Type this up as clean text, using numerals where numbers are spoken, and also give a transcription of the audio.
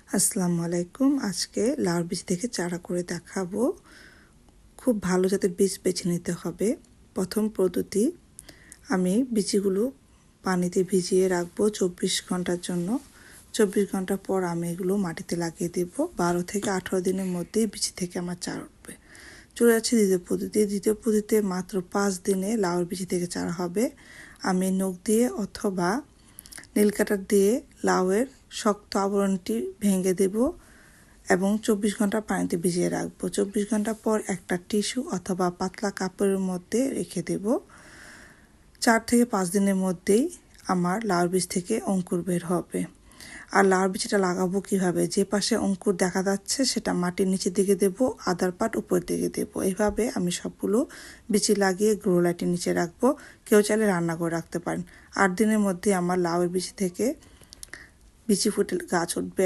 আসসালামু আলাইকুম। আজকে লাউর বীজ থেকে চারা করে দেখাবো। খুব ভালো জাতের বীজ বেছে নিতে হবে। প্রথম পদ্ধতি, আমি বীজগুলো পানিতে ভিজিয়ে রাখবো 24 ঘন্টার জন্য। 24 ঘন্টা পর আমি এগুলো মাটিতে লাগিয়ে দেব। 12 থেকে 18 দিনের মধ্যেই বীজ থেকে আমার চারা উঠবে। চলে যাচ্ছে দ্বিতীয় পদ্ধতি। দ্বিতীয় পদ্ধতিতে মাত্র 5 দিনে লাউর বীজ থেকে চারা হবে। আমি নখ দিয়ে অথবা নীল কাটার দিয়ে লাউয়ের শক্ত আবরণটি ভেঙে দেব এবং 24 ঘন্টা পানিতে ভিজিয়ে রাখবো। 24 ঘন্টা পর একটা টিস্যু অথবা পাতলা কাপড়ের মধ্যে রেখে দেব। 4 থেকে 5 দিনের মধ্যেই আমার লাউর বীজ থেকে অঙ্কুর বের হবে। আর লাউর বীজটা লাগাবো কিভাবে? যে পাশে অঙ্কুর দেখা যাচ্ছে সেটা মাটির নিচের দিকে দেব, আদার পাট উপর দিকে দেব। এইভাবে আমি সবগুলো বীজ লাগিয়ে গ্রো লাইটের নিচে রাখবো। কেউ চাইলে রান্না করে রাখতে পারেন। 8 দিনের মধ্যে আমার লাউয়ের বীজ থেকে বিচি ফুটে গাছ উঠবে।